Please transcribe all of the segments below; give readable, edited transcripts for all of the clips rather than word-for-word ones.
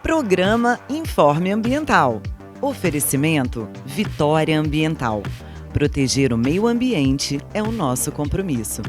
Programa Informe Ambiental. Oferecimento Vitória Ambiental. Proteger o meio ambiente é o nosso compromisso.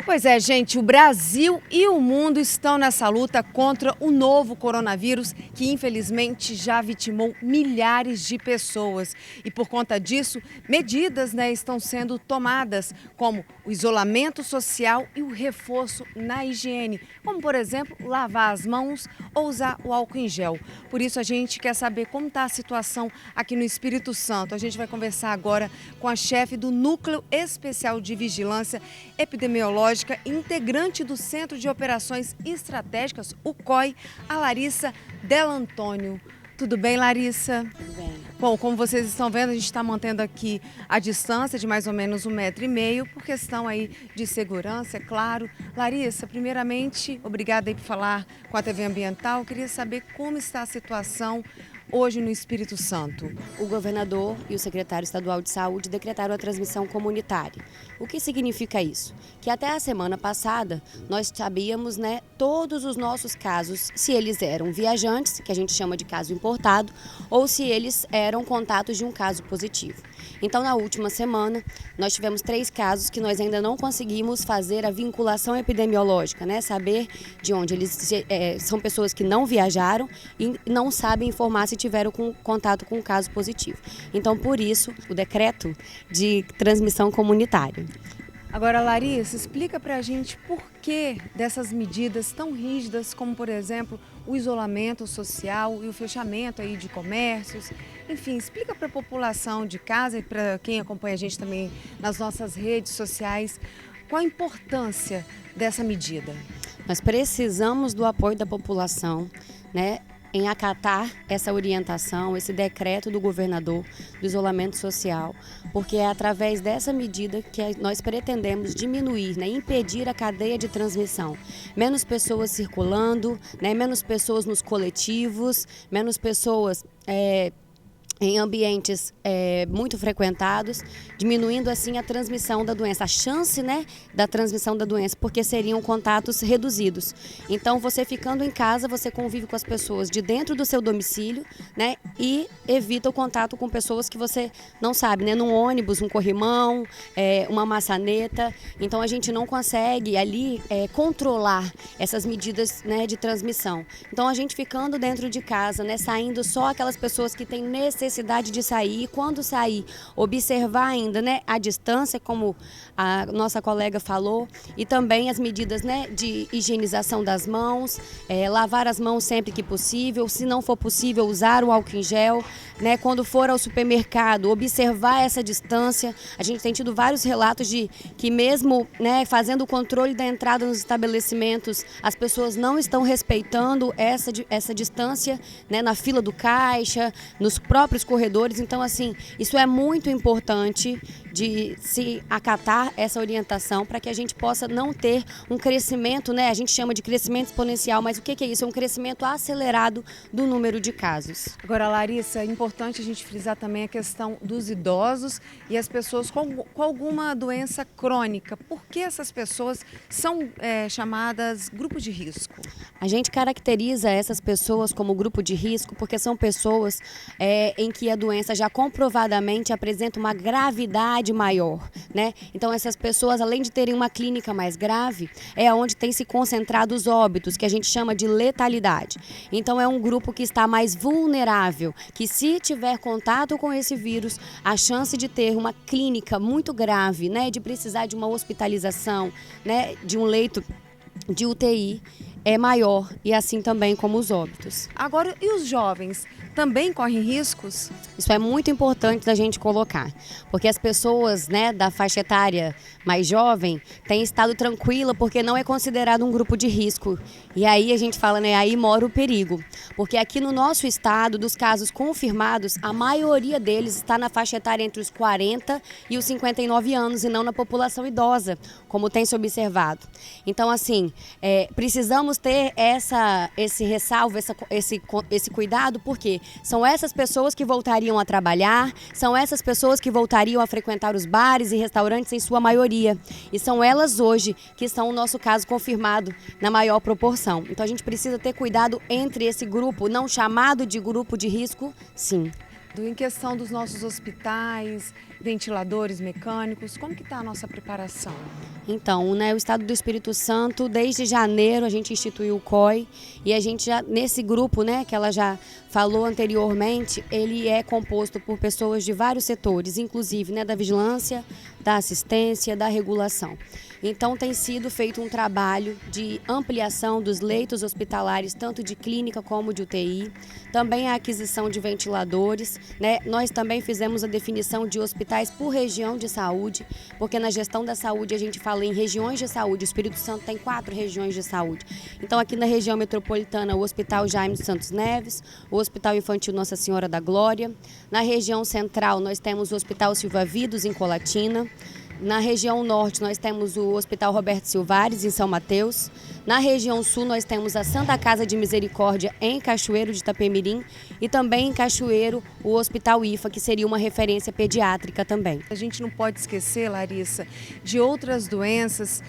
Pois é, gente, o Brasil e o mundo estão nessa luta contra o novo coronavírus que infelizmente já vitimou milhares de pessoas. E por conta disso, medidas estão sendo tomadas, como o isolamento social e o reforço na higiene, como por exemplo, lavar as mãos ou usar o álcool em gel. Por isso a gente quer saber como está a situação aqui no Espírito Santo. A gente vai conversar agora com a chefe do Núcleo Especial de Vigilância Epidemiológica, integrante do Centro de Operações Estratégicas, o COI, a Larissa Delantônio. Tudo bem, Larissa? Tudo bem. Bom, como vocês estão vendo, a gente está mantendo aqui a distância de mais ou menos 1,5 metro, por questão aí de segurança, é claro. Larissa, primeiramente, obrigada aí por falar com a TV Ambiental. Eu queria saber como está a situação hoje no Espírito Santo. O governador e o secretário estadual de saúde decretaram a transmissão comunitária. O que significa isso? Que até a semana passada nós sabíamos, todos os nossos casos, se eles eram viajantes, que a gente chama de caso importado, ou se eles eram contatos de um caso positivo. Então, na última semana, nós tivemos 3 casos que nós ainda não conseguimos fazer a vinculação epidemiológica, saber de onde eles são pessoas que não viajaram e não sabem informar se tiveram contato com um caso positivo. Então, por isso, o decreto de transmissão comunitária. Agora, Larissa, explica pra gente por que dessas medidas tão rígidas, como, por exemplo, o isolamento social e o fechamento aí de comércios. Enfim, explica para a população de casa e para quem acompanha a gente também nas nossas redes sociais, qual a importância dessa medida. Nós precisamos do apoio da população, em acatar essa orientação, esse decreto do governador do isolamento social, porque é através dessa medida que nós pretendemos diminuir, impedir a cadeia de transmissão. Menos pessoas circulando, menos pessoas nos coletivos, menos pessoas em ambientes muito frequentados, diminuindo assim a transmissão da doença, a chance da transmissão da doença, porque seriam contatos reduzidos. Então, você ficando em casa, você convive com as pessoas de dentro do seu domicílio, e evita o contato com pessoas que você não sabe, num ônibus, um corrimão, uma maçaneta. Então, a gente não consegue ali controlar essas medidas de transmissão. Então, a gente ficando dentro de casa, saindo só aquelas pessoas que têm necessidade de sair, e quando sair, observar ainda a distância, como a nossa colega falou, e também as medidas de higienização das mãos, lavar as mãos sempre que possível, se não for possível, usar o álcool em gel, quando for ao supermercado, observar essa distância. A gente tem tido vários relatos de que mesmo fazendo o controle da entrada nos estabelecimentos, as pessoas não estão respeitando essa distância na fila do caixa, nos próprios corredores. Então, assim, isso é muito importante de se acatar essa orientação para que a gente possa não ter um crescimento, a gente chama de crescimento exponencial, mas o que é isso? É um crescimento acelerado do número de casos. Agora, Larissa, é importante a gente frisar também a questão dos idosos e as pessoas com alguma doença crônica. Por que essas pessoas são chamadas grupo de risco? A gente caracteriza essas pessoas como grupo de risco porque são pessoas em que a doença já comprovadamente apresenta uma gravidade maior, Então, essas pessoas, além de terem uma clínica mais grave, é onde tem se concentrado os óbitos, que a gente chama de letalidade. Então, é um grupo que está mais vulnerável, que se tiver contato com esse vírus, a chance de ter uma clínica muito grave, de precisar de uma hospitalização, de um leito de UTI, é maior, e assim também como os óbitos. Agora, e os jovens também correm riscos? Isso é muito importante da gente colocar, porque as pessoas da faixa etária mais jovem têm estado tranquila porque não é considerado um grupo de risco. E aí a gente fala, aí mora o perigo. Porque aqui no nosso estado, dos casos confirmados, a maioria deles está na faixa etária entre os 40 e os 59 anos e não na população idosa, como tem se observado. Então, assim, precisamos precisamos ter esse ressalvo, esse cuidado, porque são essas pessoas que voltariam a trabalhar, são essas pessoas que voltariam a frequentar os bares e restaurantes em sua maioria. E são elas hoje que são o nosso caso confirmado na maior proporção. Então a gente precisa ter cuidado entre esse grupo, não chamado de grupo de risco, sim. Em questão dos nossos hospitais, ventiladores mecânicos, como que está a nossa preparação? Então, né, o Estado do Espírito Santo, desde janeiro a gente instituiu o COI e a gente já, nesse grupo, né, que ela já falou anteriormente, ele é composto por pessoas de vários setores, inclusive, né, da vigilância, da assistência, da regulação. Então tem sido feito um trabalho de ampliação dos leitos hospitalares, tanto de clínica como de UTI, também a aquisição de ventiladores, né? Nós também fizemos a definição de hospitais por região de saúde, porque na gestão da saúde a gente fala em regiões de saúde, o Espírito Santo tem 4 regiões de saúde. Então aqui na região metropolitana o Hospital Jaime dos Santos Neves, o Hospital Infantil Nossa Senhora da Glória, na região central nós temos o Hospital Silva Vidos em Colatina, na região norte, nós temos o Hospital Roberto Silvares, em São Mateus. Na região sul, nós temos a Santa Casa de Misericórdia, em Cachoeiro de Itapemirim. E também em Cachoeiro, o Hospital IFA, que seria uma referência pediátrica também. A gente não pode esquecer, Larissa, de outras doenças,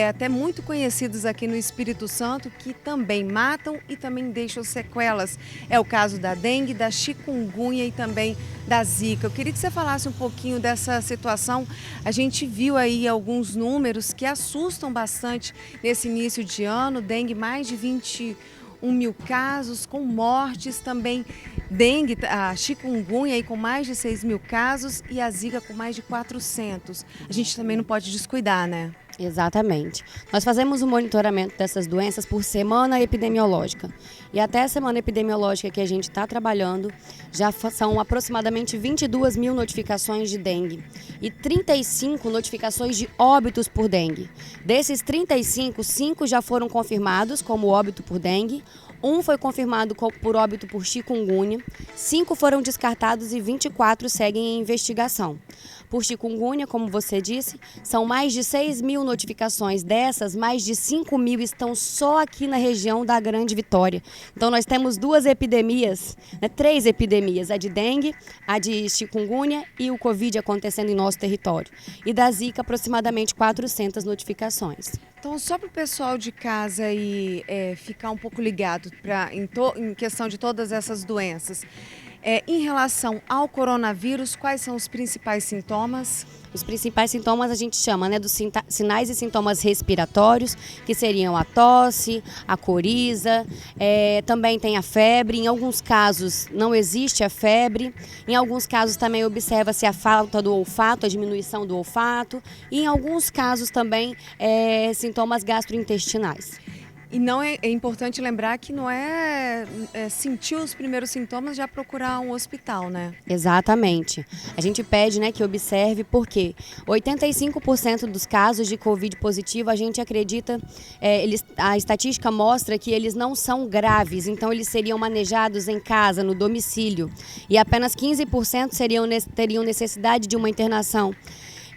até muito conhecidas aqui no Espírito Santo, que também matam e também deixam sequelas. É o caso da dengue, da chikungunya e também da zika. Eu queria que você falasse um pouquinho dessa situação. A gente viu aí alguns números que assustam bastante nesse início de ano. Dengue, mais de 21 mil casos, com mortes também. Dengue, a chikungunya aí com mais de 6 mil casos e a zika com mais de 400. A gente também não pode descuidar, né? Exatamente. Nós fazemos o monitoramento dessas doenças por semana epidemiológica. E até a semana epidemiológica que a gente está trabalhando, já são aproximadamente 22 mil notificações de dengue e 35 notificações de óbitos por dengue. Desses 35, 5 já foram confirmados como óbito por dengue, 1 foi confirmado por óbito por chikungunya, 5 foram descartados e 24 seguem em investigação. Por chikungunya, como você disse, são mais de 6 mil notificações. Dessas, mais de 5 mil estão só aqui na região da Grande Vitória. Então nós temos 2 epidemias, 3 epidemias, a de dengue, a de chikungunya e o Covid acontecendo em nosso território. E da zika, aproximadamente 400 notificações. Então, só para o pessoal de casa aí ficar um pouco ligado em questão de todas essas doenças, em relação ao coronavírus, quais são os principais sintomas? Os principais sintomas a gente chama, né, dos sinais e sintomas respiratórios, que seriam a tosse, a coriza, também tem a febre. Em alguns casos não existe a febre, em alguns casos também observa-se a falta do olfato, a diminuição do olfato, e em alguns casos também sintomas gastrointestinais. E não é importante lembrar que não sentir os primeiros sintomas já procurar um hospital, né? Exatamente. A gente pede, né, que observe porque 85% dos casos de Covid positivo a gente acredita, a estatística mostra que eles não são graves, então eles seriam manejados em casa, no domicílio, e apenas 15% teriam necessidade de uma internação.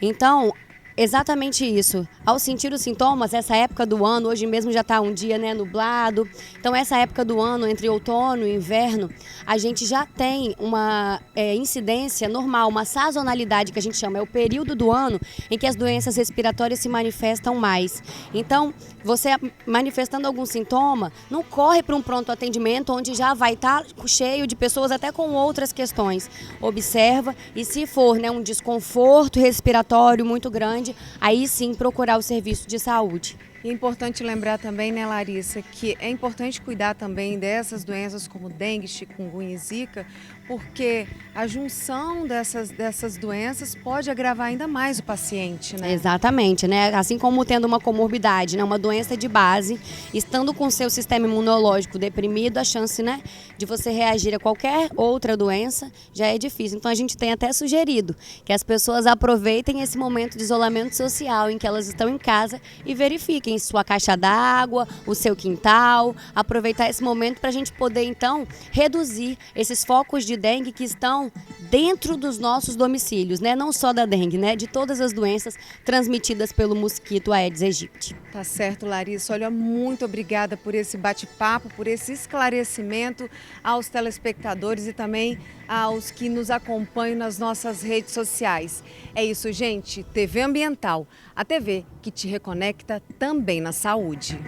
Então, exatamente isso. Ao sentir os sintomas, essa época do ano, hoje mesmo já está um dia, né, nublado, então essa época do ano, entre outono e inverno, a gente já tem uma incidência normal, uma sazonalidade que a gente chama, é o período do ano em que as doenças respiratórias se manifestam mais. Então, você manifestando algum sintoma, não corre para um pronto atendimento onde já vai estar cheio de pessoas até com outras questões. Observa e se for, né, um desconforto respiratório muito grande, aí sim procurar o serviço de saúde. E é importante lembrar também, né, Larissa, que é importante cuidar também dessas doenças como dengue, chikungunya e zika, porque a junção dessas doenças pode agravar ainda mais o paciente, né? Exatamente, né? Assim como tendo uma comorbidade, né, uma doença de base, estando com o seu sistema imunológico deprimido, a chance, né, de você reagir a qualquer outra doença já é difícil. Então a gente tem até sugerido que as pessoas aproveitem esse momento de isolamento social em que elas estão em casa e verifiquem aproveitem sua caixa d'água, o seu quintal, aproveitar esse momento para a gente poder, então, reduzir esses focos de dengue que estão dentro dos nossos domicílios, né? Não só da dengue, né? De todas as doenças transmitidas pelo mosquito Aedes aegypti. Tá certo, Larissa. Olha, muito obrigada por esse bate-papo, por esse esclarecimento aos telespectadores e também aos que nos acompanham nas nossas redes sociais. É isso, gente. TV Ambiental, a TV que te reconecta também na saúde.